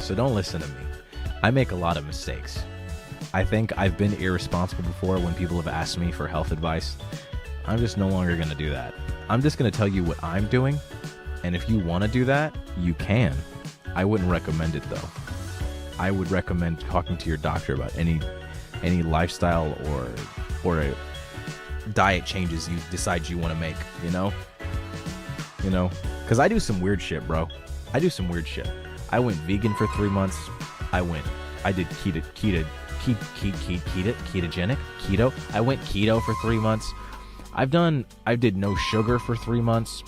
So don't listen to me. I make a lot of mistakes. I think I've been irresponsible before when people have asked me for health advice. I'm just no longer going to do that. I'm just going to tell you what I'm doing. And if you want to do that, you can. I wouldn't recommend it though. I would recommend talking to your doctor about any lifestyle or diet changes you decide you want to make, you know? Because I do some weird shit, bro. I do some weird shit. I went vegan for 3 months. I did ketogenic, keto. I went keto for 3 months. I did no sugar for 3 months.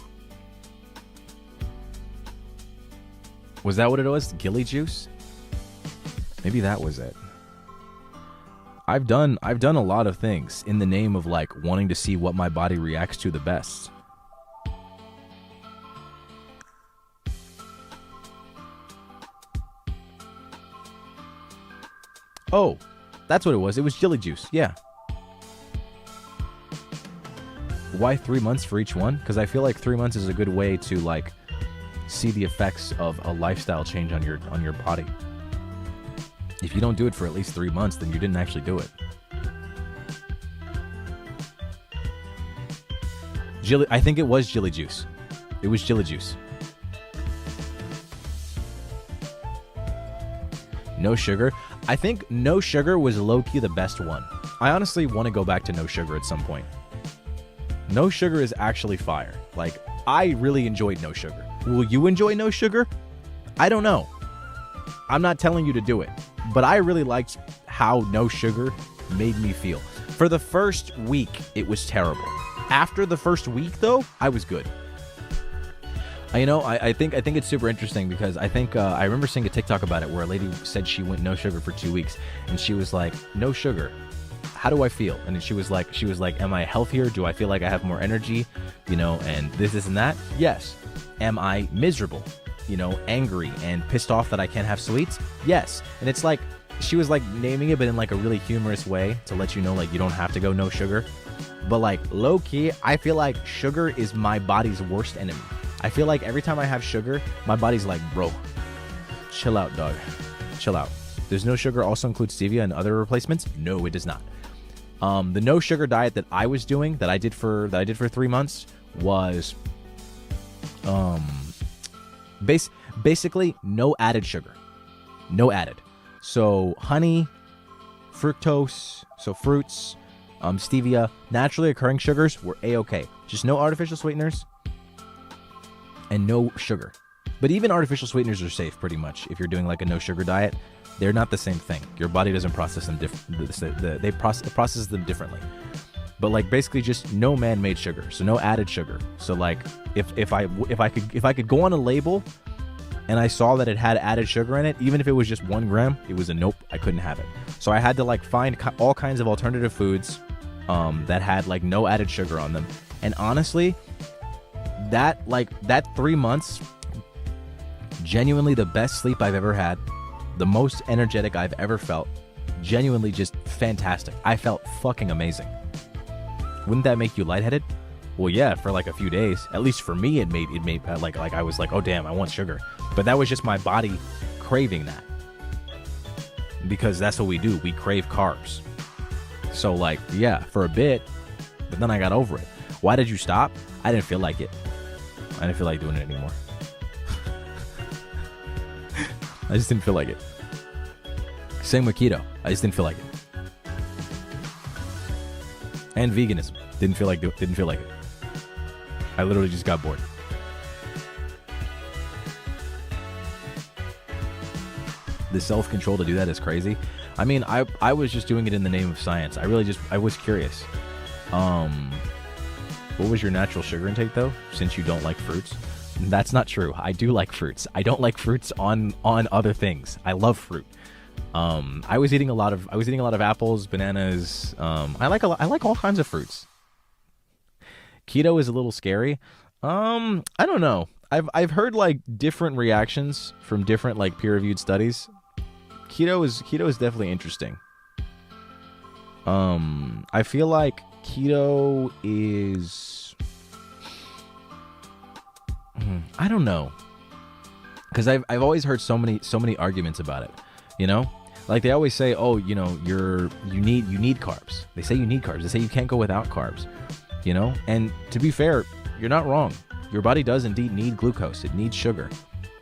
Was that what it was? Gilly juice? Maybe that was it. I've done a lot of things in the name of like wanting to see what my body reacts to the best. Oh, that's what it was. It was Gilly juice. Yeah. Why 3 months for each one? Because I feel like 3 months is a good way to like see the effects of a lifestyle change on your body. If you don't do it for at least 3 months, then you didn't actually do it. I think it was Gilly juice. It was Gilly juice. No sugar. I think no sugar was low-key the best one. I honestly want to go back to no sugar at some point. No sugar is actually fire. Like, I really enjoyed no sugar. Will you enjoy no sugar? I don't know. I'm not telling you to do it. But I really liked how no sugar made me feel. For the first week, it was terrible. After the first week, though, I was good. I think it's super interesting because I think I remember seeing a TikTok about it where a lady said she went no sugar for 2 weeks, and she was like, "No sugar. How do I feel?" And she was like, "Am I healthier? Do I feel like I have more energy? And this and that." Yes. Am I miserable? Angry and pissed off that I can't have sweets? Yes. And it's like she was like naming it, but in like a really humorous way to let you know like you don't have to go no sugar. But like low key, I feel like sugar is my body's worst enemy. I feel like every time I have sugar, my body's like, bro, chill out, dog. Chill out. Does no sugar also include stevia and other replacements? No, it does not. The no sugar diet that I was doing, that I did for 3 months, was basically no added sugar. No added. So honey, fructose, so fruits, stevia, naturally occurring sugars were A-okay. Just no artificial sweeteners. And no sugar. But even artificial sweeteners are safe pretty much if you're doing like a no sugar diet. They're not the same thing. Your body doesn't process them they process them differently. But like basically just no man-made sugar. So no added sugar. So like if I could go on a label and I saw that it had added sugar in it, even if it was just 1 gram, it was a nope, I couldn't have it. So I had to like find all kinds of alternative foods that had like no added sugar on them. And honestly, that 3 months, genuinely the best sleep I've ever had, the most energetic I've ever felt, genuinely just fantastic. I felt fucking amazing. Wouldn't that make you lightheaded? Well, yeah, for like a few days. At least for me, it made like I was like, oh damn, I want sugar. But that was just my body craving that, because that's what we do. We crave carbs. So like, yeah, for a bit, but then I got over it. Why did you stop? I didn't feel like it. I didn't feel like doing it anymore. I just didn't feel like it. Same with keto. I just didn't feel like it. And veganism. Didn't feel like it. I literally just got bored. The self-control to do that is crazy. I mean, I was just doing it in the name of science. I was curious. What was your natural sugar intake though, since you don't like fruits? That's not true. I do like fruits. I don't like fruits on other things. I love fruit. I was eating a lot of apples, bananas. I like all kinds of fruits. Keto is a little scary. I don't know. I've heard like different reactions from different like peer-reviewed studies. Keto is definitely interesting. I feel like keto is, I don't know, because I've always heard so many arguments about it, you know, like they always say, oh, you know, you need carbs. They say you need carbs. They say you can't go without carbs, you know. And to be fair, you're not wrong. Your body does indeed need glucose. It needs sugar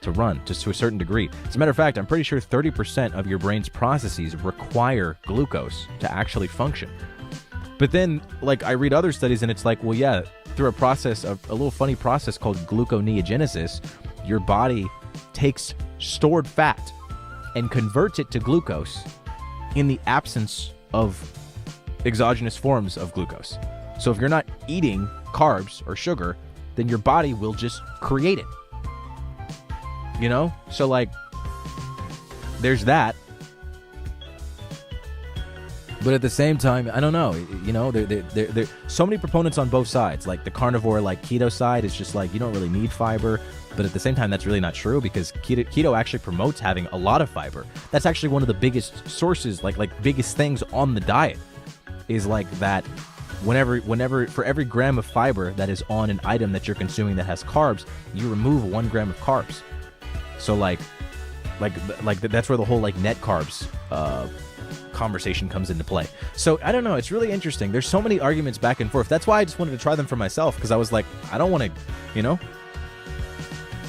to run to a certain degree. As a matter of fact, I'm pretty sure 30% of your brain's processes require glucose to actually function. But then, like, I read other studies and it's like, well, yeah, through a little funny process called gluconeogenesis, your body takes stored fat and converts it to glucose in the absence of exogenous forms of glucose. So if you're not eating carbs or sugar, then your body will just create it. You know? So, like, there's that. But at the same time, I don't know, you know, there so many proponents on both sides. Like the carnivore, like keto side is just like, you don't really need fiber. But at the same time, that's really not true, because keto actually promotes having a lot of fiber. That's actually one of the biggest sources, like biggest things on the diet, is like that whenever for every gram of fiber that is on an item that you're consuming that has carbs, you remove 1 gram of carbs. So like that's where the whole like net carbs conversation comes into play. So I don't know, it's really interesting. There's so many arguments back and forth. That's why I just wanted to try them for myself, because I was like, I don't want to, you know,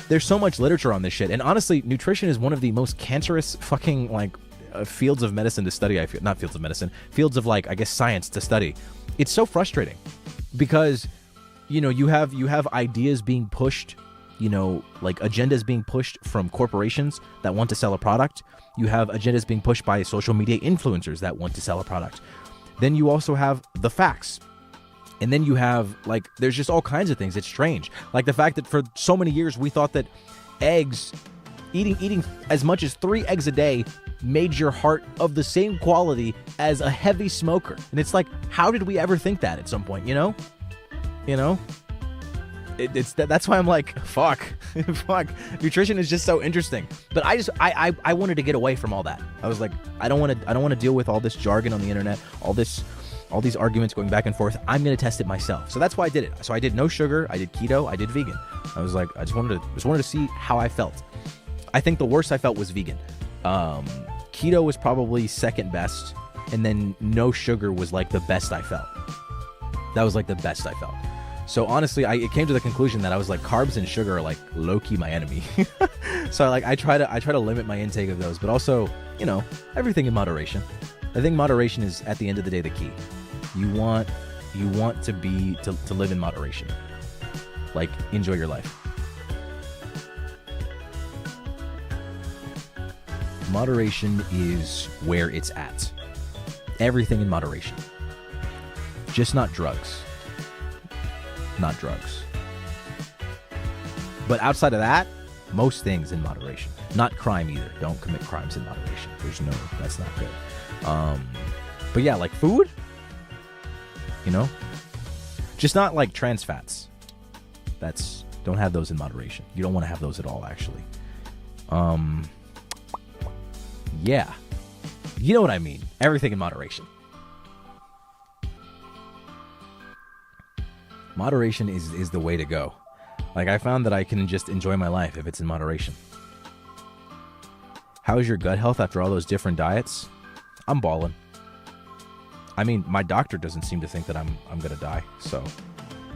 there's so much literature on this shit. And honestly, nutrition is one of the most cancerous fucking like fields of medicine to study. I feel, not fields of medicine, fields of like, I guess, science to study. It's so frustrating because, you know, you have ideas being pushed, you know, like agendas being pushed from corporations that want to sell a product. You have agendas being pushed by social media influencers that want to sell a product. Then you also have the facts. And then you have, like, there's just all kinds of things. It's strange. Like the fact that for so many years we thought that eggs, eating as much as 3 eggs a day made your heart of the same quality as a heavy smoker. And it's like, how did we ever think that at some point, you know? You know? That's why I'm like, fuck. Nutrition is just so interesting. But I wanted to get away from all that. I was like, I don't want to deal with all this jargon on the internet, all these arguments going back and forth. I'm going to test it myself. So that's why I did it. So I did no sugar, I did keto, I did vegan. I was like, I just wanted to see how I felt. I think the worst I felt was vegan. Keto was probably second best, and then no sugar was like the best I felt. That was like the best I felt. So honestly, it came to the conclusion that I was like, carbs and sugar are like low-key my enemy. So like I try to limit my intake of those, but also, you know, everything in moderation. I think moderation is, at the end of the day, the key. You want to live in moderation. Like, enjoy your life. Moderation is where it's at. Everything in moderation. Just not drugs. Not drugs. But outside of that, most things in moderation. Not crime either. Don't commit crimes in moderation. That's not good. But yeah, like food, you know, just not like trans fats. Don't have those in moderation. You don't want to have those at all, actually. Yeah, you know what I mean. Everything in moderation. Moderation is the way to go. Like, I found that I can just enjoy my life if it's in moderation. How's your gut health after all those different diets? I'm balling. I mean, my doctor doesn't seem to think that I'm gonna die, so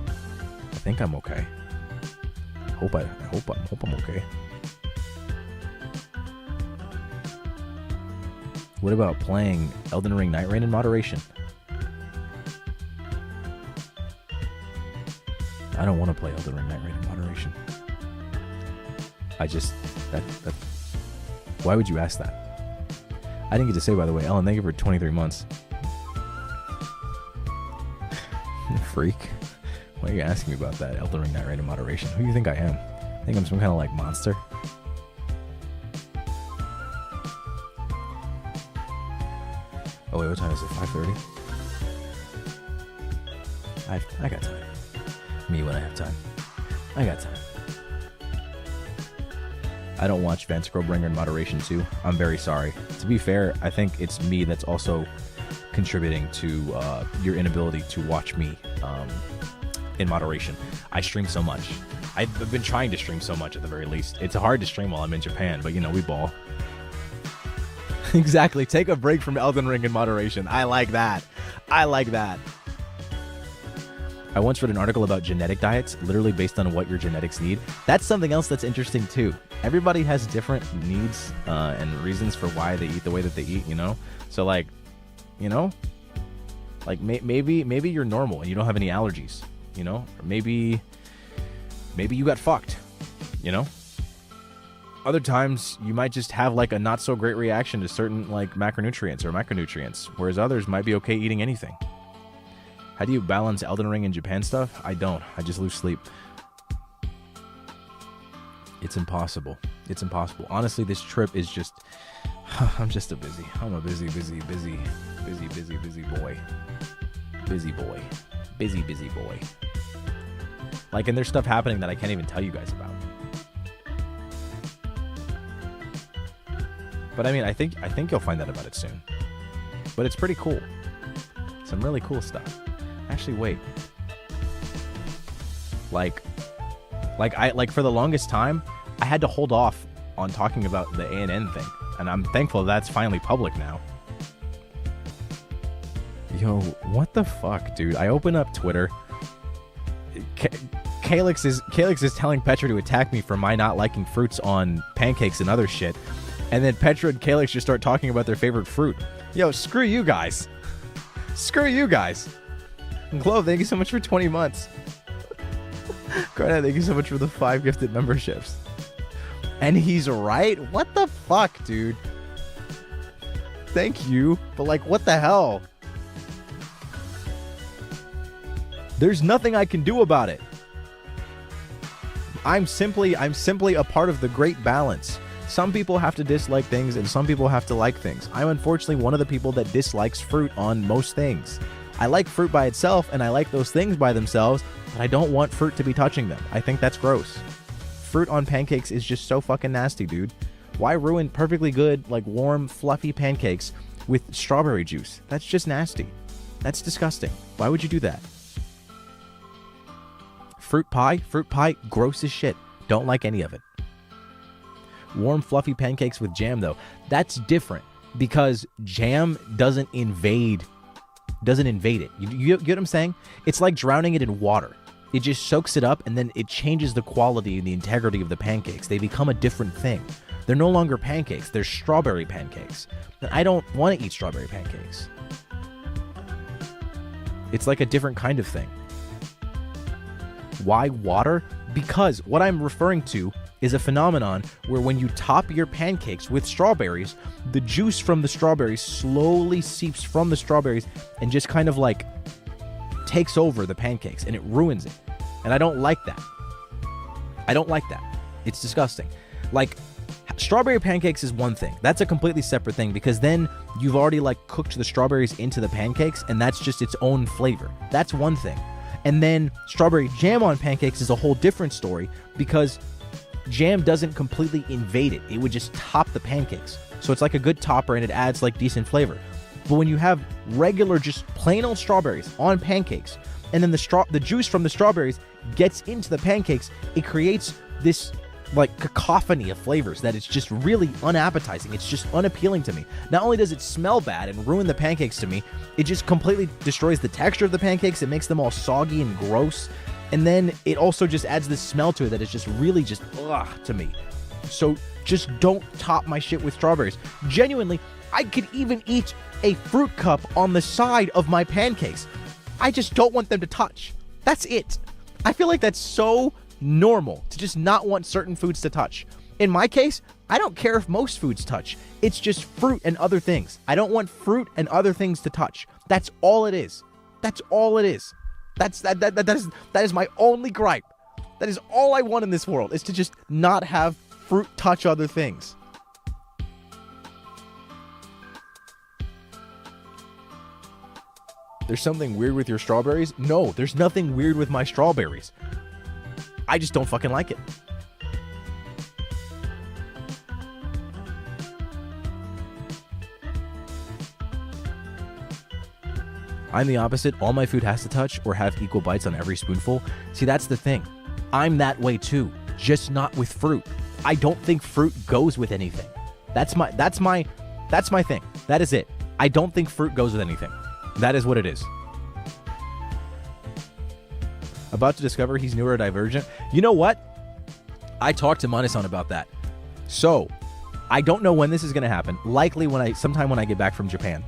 I think I'm okay. Hope I'm okay. What about playing Elden Ring Night Rain in moderation? I don't want to play Elden Ring Night Rain in moderation. Why would you ask that? I didn't get to say, by the way, Ellen, thank you for 23 months. Freak. Why are you asking me about that? Elden Ring Night Rain in moderation. Who do you think I am? I think I'm some kind of like monster. Oh wait, what time is it? 5:30? I got time. Me when I have time. I got time. I don't watch Vantacrow Bringer in moderation too. I'm very sorry. To be fair, I think it's me that's also contributing to your inability to watch me in moderation. I stream so much. I've been trying to stream so much at the very least. It's hard to stream while I'm in Japan, but we ball. Exactly. Take a break from Elden Ring in moderation. I like that. I once read an article about genetic diets, literally based on what your genetics need. That's something else that's interesting too. Everybody has different needs and reasons for why they eat the way that they eat, So maybe you're normal and you don't have any allergies, Or maybe you got fucked, Other times you might just have like a not so great reaction to certain like macronutrients or micronutrients, whereas others might be okay eating anything. How do you balance Elden Ring and Japan stuff? I don't. I just lose sleep. It's impossible. Honestly, this trip is just... I'm a busy boy. Busy boy. Like, and there's stuff happening that I can't even tell you guys about. But I mean, I think you'll find out about it soon. But it's pretty cool. Some really cool stuff. Actually, wait. Like for the longest time, I had to hold off on talking about the ANN thing, and I'm thankful that's finally public now. Yo, what the fuck, dude? I open up Twitter. Calyx is telling Petra to attack me for my not liking fruits on pancakes and other shit, and then Petra and Calyx just start talking about their favorite fruit. Yo, screw you guys. Glow, thank you so much for 20 months. Garnet, thank you so much for the 5 gifted memberships. And he's right? What the fuck, dude? Thank you, but like, what the hell? There's nothing I can do about it. I'm simply a part of the great balance. Some people have to dislike things and some people have to like things. I'm unfortunately one of the people that dislikes fruit on most things. I like fruit by itself, and I like those things by themselves, but I don't want fruit to be touching them. I think that's gross. Fruit on pancakes is just so fucking nasty, dude. Why ruin perfectly good, like warm, fluffy pancakes with strawberry juice? That's just nasty. That's disgusting. Why would you do that? Fruit pie, gross as shit. Don't like any of it. Warm, fluffy pancakes with jam, though. That's different because jam doesn't invade it. You get what I'm saying? It's like drowning it in water. It just soaks it up and then it changes the quality and the integrity of the pancakes. They become a different thing. They're no longer pancakes. They're strawberry pancakes. And I don't want to eat strawberry pancakes. It's like a different kind of thing. Why water? Because what I'm referring to is a phenomenon where when you top your pancakes with strawberries, the juice from the strawberries slowly seeps from the strawberries and just kind of like takes over the pancakes and it ruins it. And I don't like that. It's disgusting. Like, strawberry pancakes is one thing. That's a completely separate thing because then you've already like cooked the strawberries into the pancakes and that's just its own flavor. That's one thing. And then strawberry jam on pancakes is a whole different story because jam doesn't completely invade it. It would just top the pancakes. So it's like a good topper and it adds like decent flavor. But when you have regular, just plain old strawberries on pancakes, and then the juice from the strawberries gets into the pancakes, it creates this like cacophony of flavors that it's just really unappetizing. It's just unappealing to me. Not only does it smell bad and ruin the pancakes to me, it just completely destroys the texture of the pancakes. It makes them all soggy and gross. And then it also just adds this smell to it that is just really just ugh to me. So just don't top my shit with strawberries. Genuinely, I could even eat a fruit cup on the side of my pancakes. I just don't want them to touch. That's it. I feel like that's so normal to just not want certain foods to touch. In my case, I don't care if most foods touch. It's just fruit and other things. I don't want fruit and other things to touch. That's all it is. That's all it is. That is my only gripe. That is all I want in this world, is to just not have fruit touch other things. There's something weird with your strawberries? No, there's nothing weird with my strawberries. I just don't fucking like it. I'm the opposite. All my food has to touch or have equal bites on every spoonful. See, that's the thing. I'm that way too, just not with fruit. I don't think fruit goes with anything. That's my thing. That is it. I don't think fruit goes with anything. That is what it is. About to discover he's neurodivergent. You know what? I talked to Manasan about that. So, I don't know when this is going to happen. Likely sometime when I get back from Japan.